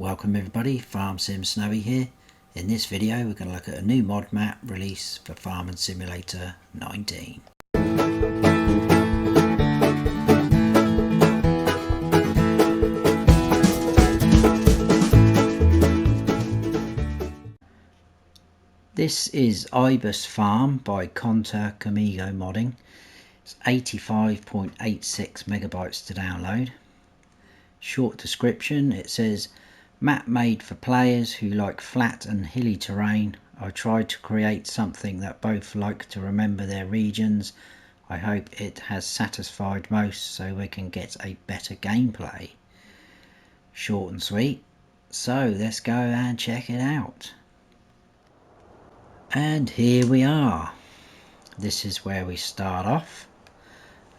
Welcome everybody, Farm Sim Snowy here. In this video we're going to look at a new mod map release for Farming Simulator 19. This is Ibis Farm by Conta Comigo Modding. It's 85.86 megabytes to download. Short description, it says, map made for players who like flat and hilly terrain. I tried to create something that both like to remember their regions. I hope it has satisfied most so we can get a better gameplay. Short and sweet. So let's go and check it out. And here we are. This is where we start off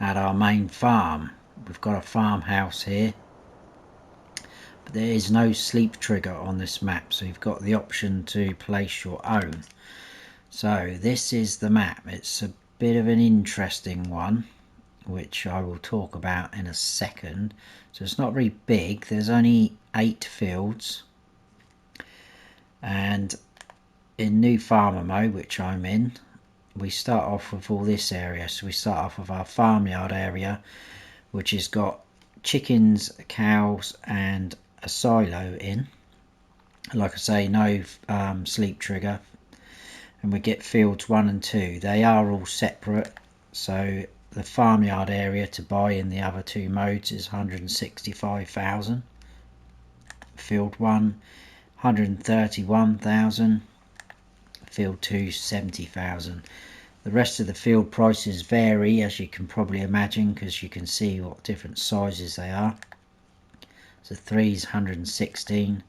at our main farm. We've got a farmhouse here. But there is no sleep trigger on this map, so you've got the option to place your own. So this is the map. It's a bit of an interesting one, which I will talk about in a second. So it's not very big. There's only 8 fields, and in new farmer mode, which I'm in, we start off with all this area. So we start off with our farmyard area, which has got chickens, cows and a silo in. Like I say, no sleep trigger. And we get fields 1 and 2. They are all separate. So the farmyard area to buy in the other 2 modes is 165,000. Field 1, 131,000. Field 2, 70,000. The rest of the field prices vary, as you can probably imagine, because you can see what different sizes they are. So 3's 116,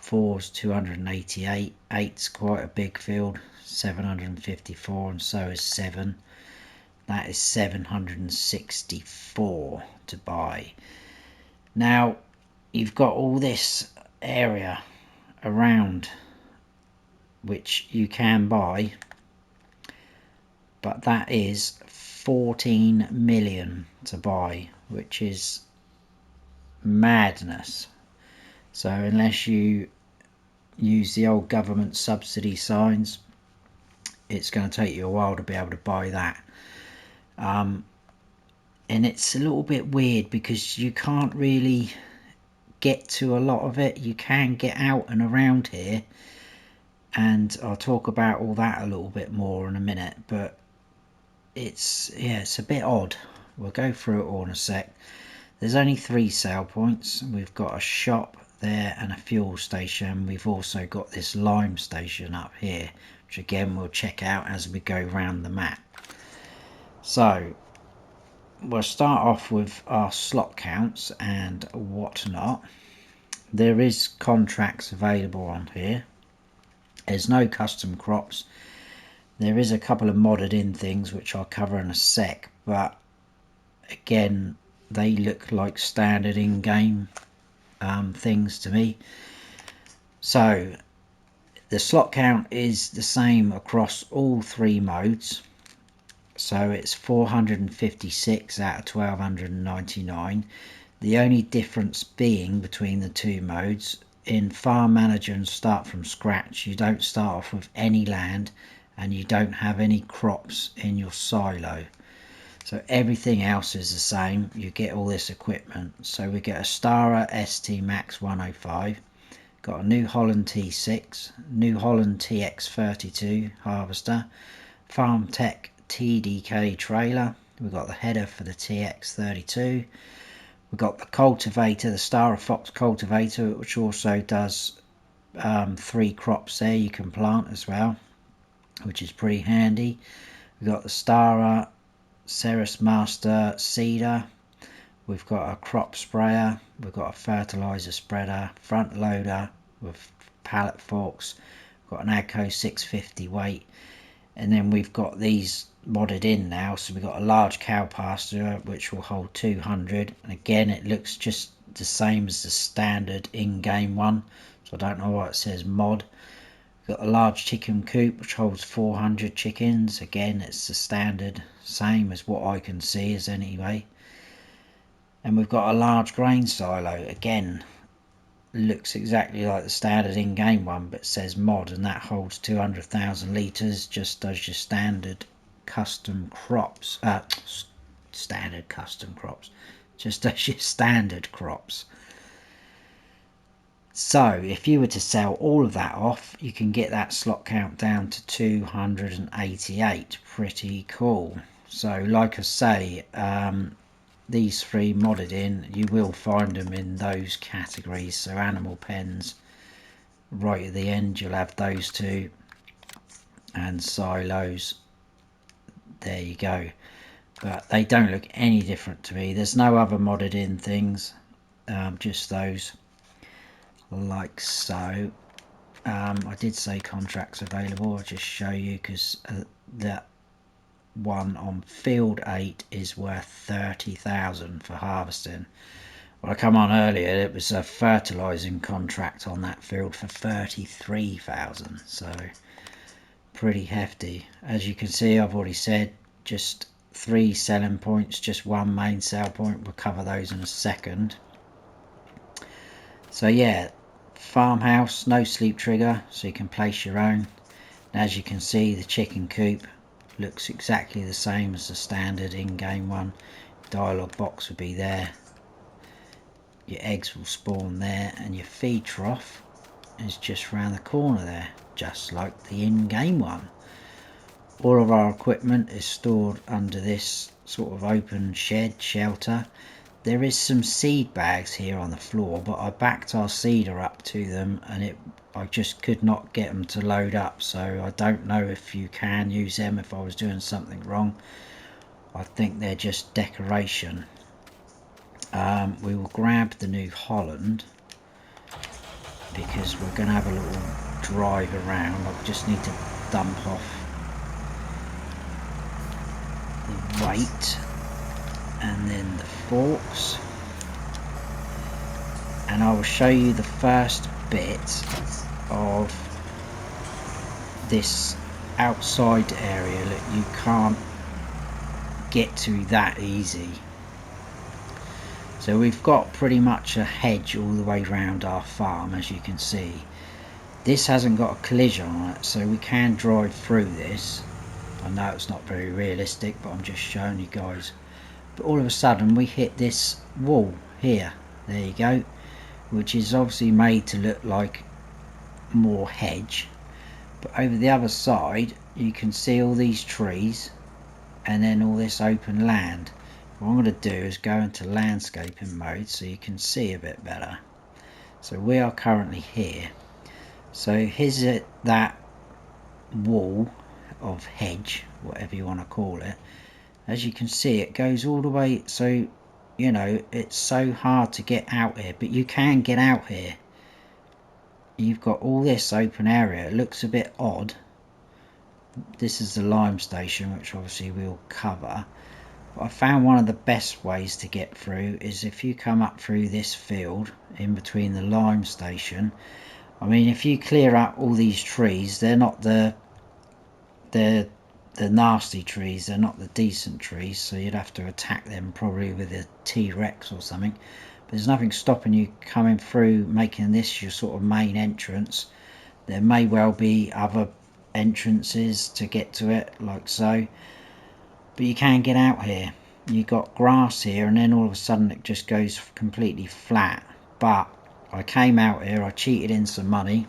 4's 288, 8's quite a big field, 754, and so is 7. That is 764 to buy. Now you've got all this area around which you can buy, but that is 14 million to buy, which is madness. So unless you use the old government subsidy signs, it's going to take you a while to be able to buy that. And it's a little bit weird because you can't really get to a lot of it. You can get out and around here, and I'll talk about all that a little bit more in a minute, but it's a bit odd. We'll go through it all in a sec. There's only 3 sale points. We've got a shop there and a fuel station. We've also got this lime station up here, which again we'll check out as we go around the map. So we'll start off with our slot counts and whatnot. There is contracts available on here. There's no custom crops. There is a couple of modded in things which I'll cover in a sec, but again they look like standard in-game things to me. So the slot count is the same across all 3 modes. So it's 456 out of 1299. The only difference being between the 2 modes, in Farm Manager and Start from Scratch, you don't start off with any land and you don't have any crops in your silo. So everything else is the same. You get all this equipment. So we get a Stara ST Max 105, got a New Holland T6, New Holland TX32 harvester, Farm Tech TDK trailer. We've got the header for the TX32. We've got the cultivator, the Stara Fox cultivator, which also does 3 crops there you can plant as well, which is pretty handy. We've got the Stara Ceres Master seeder. We've got a crop sprayer. We've got a fertilizer spreader, front loader with pallet forks. We've got an Agco 650 weight, and then we've got these modded in now. So we've got a large cow pasture which will hold 200, and again it looks just the same as the standard in-game one, so I don't know why it says mod. Got a large chicken coop which holds 400 chickens. Again, it's the standard, same as what I can see as anyway. And we've got a large grain silo. Again, looks exactly like the standard in-game one, but says mod, and that holds 200,000 litres, just as your standard custom crops. Standard custom crops, just as your standard crops. So if you were to sell all of that off, you can get that slot count down to 288. Pretty cool. So like I say, these three modded in, you will find them in those categories. So animal pens, right at the end you'll have those two, and silos, there you go. But they don't look any different to me. There's no other modded in things, just those, like so. I did say contracts available. I'll just show you, because that one on field 8 is worth 30,000 for harvesting. Well, I come on earlier, it was a fertilising contract on that field for 33,000, so pretty hefty. As you can see, I've already said just 3 selling points, just one main sell point. We'll cover those in a second. So yeah, farmhouse, no sleep trigger, so you can place your own. And as you can see, the chicken coop looks exactly the same as the standard in-game one. Dialogue box will be there, your eggs will spawn there, and your feed trough is just around the corner there, just like the in-game one. All of our equipment is stored under this sort of open shed shelter. There is some seed bags here on the floor, but I backed our seeder up to them and I just could not get them to load up, so I don't know if you can use them if I was doing something wrong. I think they're just decoration. We will grab the New Holland because we're going to have a little drive around. I just need to dump off the weight and then the forks, and I will show you the first bit of this outside area that you can't get to that easy. So we've got pretty much a hedge all the way around our farm, as you can see. This hasn't got a collision on it, so we can drive through this. I know it's not very realistic, but I'm just showing you guys. But all of a sudden we hit this wall here, there you go, which is obviously made to look like more hedge. But over the other side you can see all these trees and then all this open land. What I'm going to do is go into landscaping mode so you can see a bit better. So we are currently here. So here's that wall of hedge, whatever you want to call it. As you can see, it goes all the way, so you know it's so hard to get out here, but you can get out here. You've got all this open area. It looks a bit odd. This is the lime station, which obviously we'll cover. But I found one of the best ways to get through is if you come up through this field in between the lime station. I mean, if you clear out all these trees, they're not the nasty trees, they're not the decent trees, so you'd have to attack them probably with a T-Rex or something. But there's nothing stopping you coming through, making this your sort of main entrance. There may well be other entrances to get to it, like so, but you can get out here. You've got grass here, and then all of a sudden it just goes completely flat. But I came out here, I cheated in some money,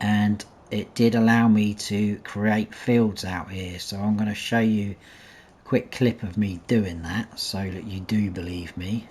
and it did allow me to create fields out here. So I'm going to show you a quick clip of me doing that so that you do believe me.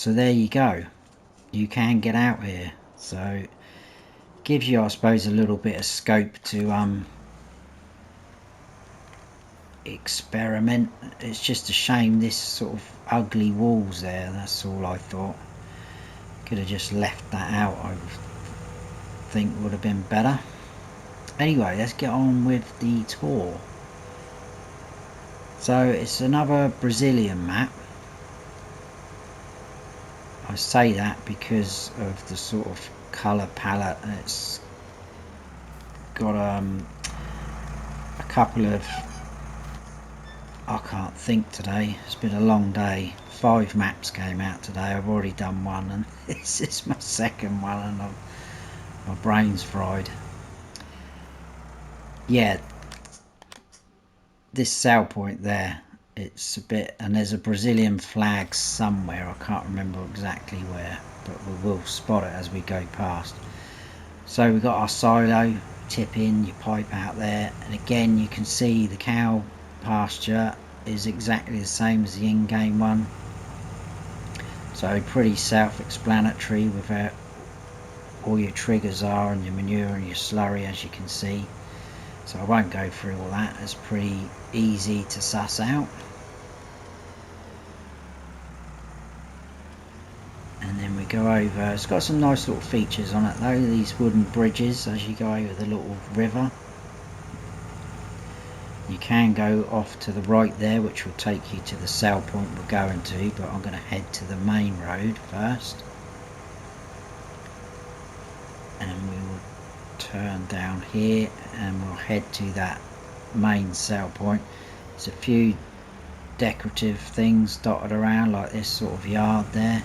So there you go, you can get out here. So gives you, I suppose, a little bit of scope to experiment. It's just a shame this sort of ugly walls there, that's all. I thought could have just left that out, I think would have been better. Anyway, let's get on with the tour. So it's another Brazilian map. I say that because of the sort of colour palette. It's got a couple of, I can't think today, it's been a long day. 5 maps came out today. I've already done one, and this is my second one, and my brain's fried. Yeah, this sail point there, it's a bit, and there's a Brazilian flag somewhere, I can't remember exactly where, but we will spot it as we go past. So we've got our silo, tip in, you pipe out there, and again you can see the cow pasture is exactly the same as the in-game one. So pretty self-explanatory with where all your triggers are, and your manure and your slurry, as you can see. So I won't go through all that, it's pretty easy to suss out. And then we go over, it's got some nice little features on it though, these wooden bridges as you go over the little river. You can go off to the right there, which will take you to the sail point we're going to, but I'm going to head to the main road first. And we will turn down here and we'll head to that main sail point. There's a few decorative things dotted around like this sort of yard there.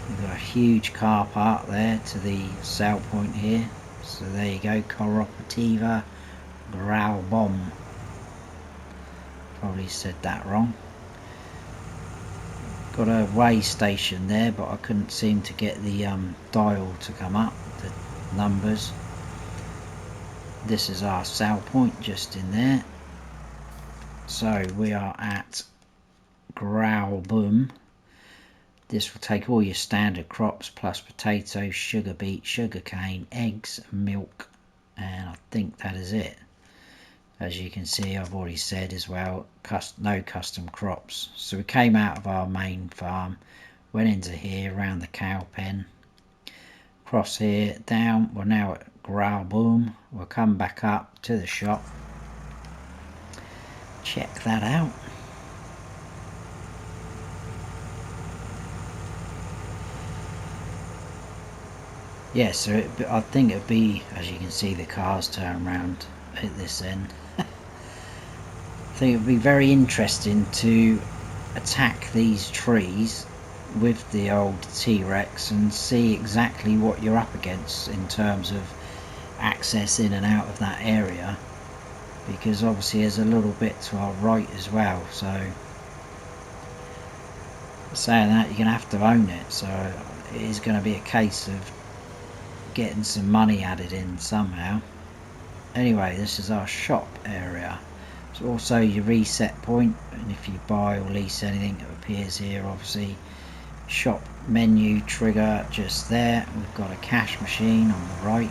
We've got a huge car park there to the sail point here. So there you go, Cooperativa Bomb. Probably said that wrong. Got a way station there, but I couldn't seem to get the dial to come up, the numbers. This is our sail point just in there. So we are at Boom. This will take all your standard crops plus potatoes, sugar beet, sugar cane, eggs, milk, and I think that is it. As you can see, I've already said as well, no custom crops. So we came out of our main farm, went into here around the cow pen, across here, down, we're now at Boom. We'll come back up to the shop, check that out. Yeah, so I think it'd be, as you can see the cars turn around at this end. I think it would be very interesting to attack these trees with the old T-Rex and see exactly what you're up against in terms of access in and out of that area, because obviously there's a little bit to our right as well. So saying that, you're going to have to own it, so it is going to be a case of getting some money added in somehow. Anyway, this is our shop area. It's also your reset point, and if you buy or lease anything, it appears here. Obviously, shop menu trigger just there. We've got a cash machine on the right,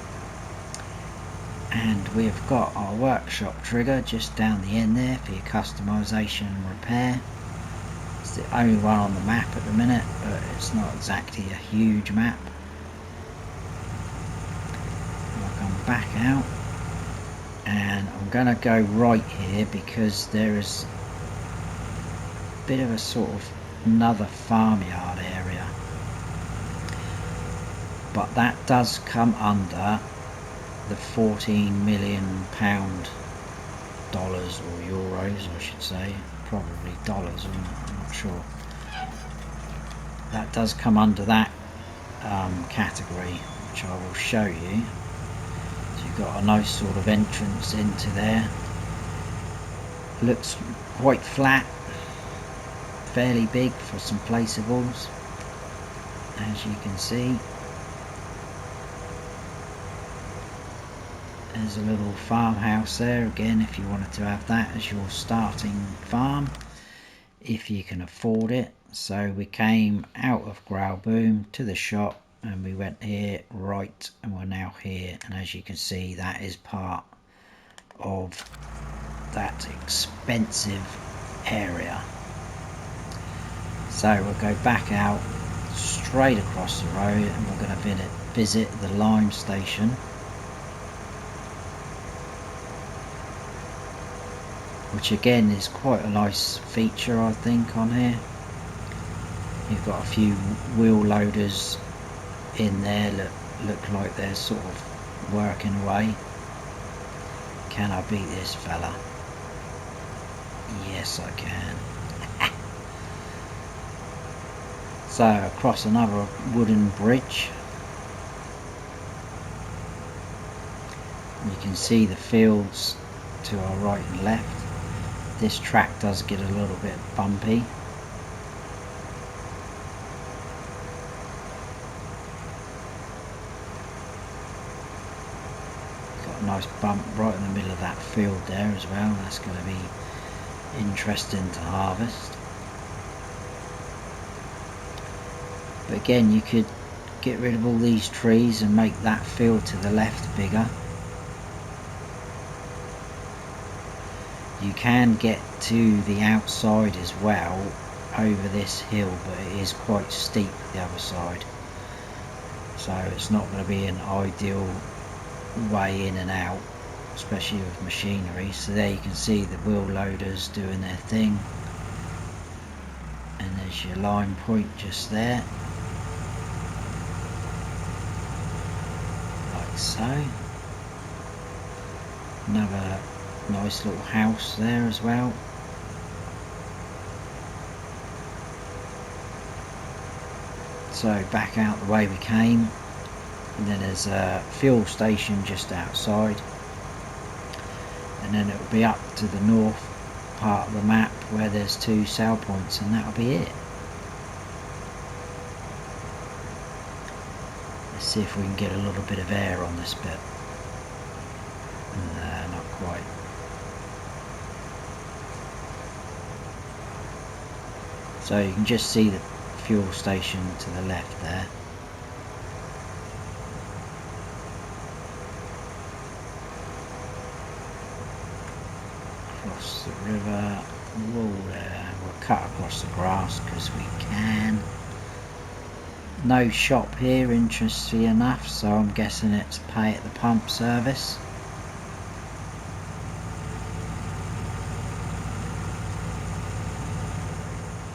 and we've got our workshop trigger just down the end there for your customization and repair. It's the only one on the map at the minute, but it's not exactly a huge map. I'll come back out, and I'm going to go right here because there is a bit of a sort of another farmyard area, but that does come under the £14 million dollars, or euros I should say, probably dollars, I'm not sure. That does come under that category, which I will show you. So you've got a nice sort of entrance into there. Looks quite flat, fairly big for some placeables, as you can see. There's a little farmhouse there again, if you wanted to have that as your starting farm, if you can afford it. So we came out of Growlboom to the shop and we went here, right, and we're now here, and as you can see that is part of that expensive area. So we'll go back out straight across the road and we're going to visit the lime station. Which again is quite a nice feature, I think, on here. You've got a few wheel loaders in there that look like they're sort of working away. Can I beat this fella? Yes, I can. So across another wooden bridge. You can see the fields to our right and left. This track does get a little bit bumpy. Got a nice bump right in the middle of that field there as well. That's going to be interesting to harvest. But again, you could get rid of all these trees and make that field to the left bigger. You can get to the outside as well over this hill, but it is quite steep the other side, so it's not going to be an ideal way in and out, especially with machinery. So there you can see the wheel loaders doing their thing, and there's your line point just there, like so. Another nice little house there as well. So back out the way we came, and then there's a fuel station just outside, and then it will be up to the north part of the map where there's 2 sale points, and that'll be it. Let's see if we can get a little bit of air on this bit. No, not quite. So you can just see the fuel station to the left there. Across the river, we'll cut across the grass because we can. No shop here, interestingly enough, so I'm guessing it's pay at the pump service.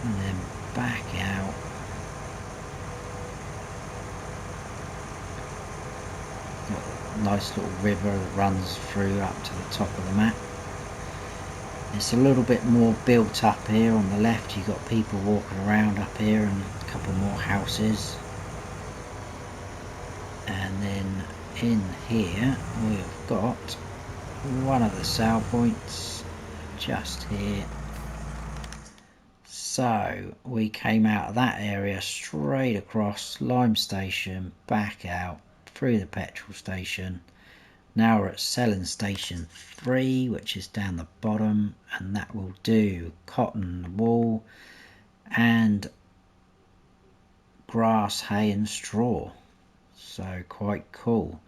And then back out. Got a nice little river that runs through up to the top of the map. It's a little bit more built up here on the left. You've got people walking around up here and a couple more houses. And then in here we've got one of the sale points just here. So we came out of that area straight across Lime Station, back out through the petrol station. Now we're at selling station 3, which is down the bottom, and that will do cotton, wool and grass, hay and straw. So quite cool.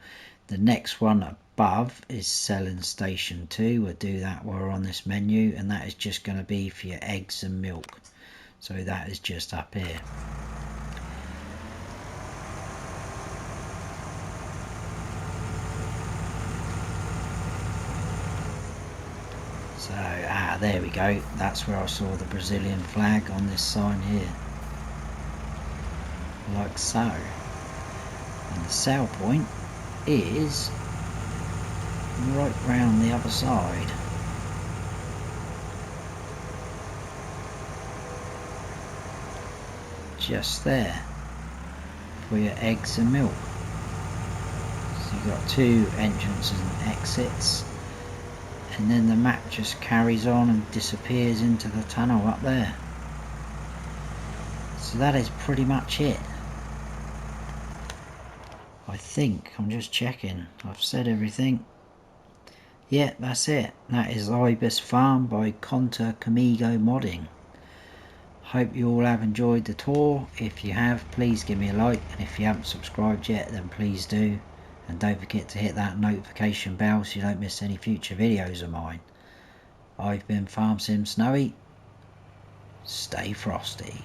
The next one above is selling station 2. We'll do that while we're on this menu, and that is just going to be for your eggs and milk. So that is just up here. So, there we go. That's where I saw the Brazilian flag on this sign here. Like so. And the sale point is right round the other side. Just there for your eggs and milk. So you've got 2 entrances and exits, and then the map just carries on and disappears into the tunnel up there. So that is pretty much it. I think, I'm just checking, I've said everything. Yeah, that's it. That is Ibis Farm by Conta Comigo Modding. Hope you all have enjoyed the tour. If you have, please give me a like, and if you haven't subscribed yet, then please do, and don't forget to hit that notification bell so you don't miss any future videos of mine. I've been Farm Sim Snowy. Stay frosty.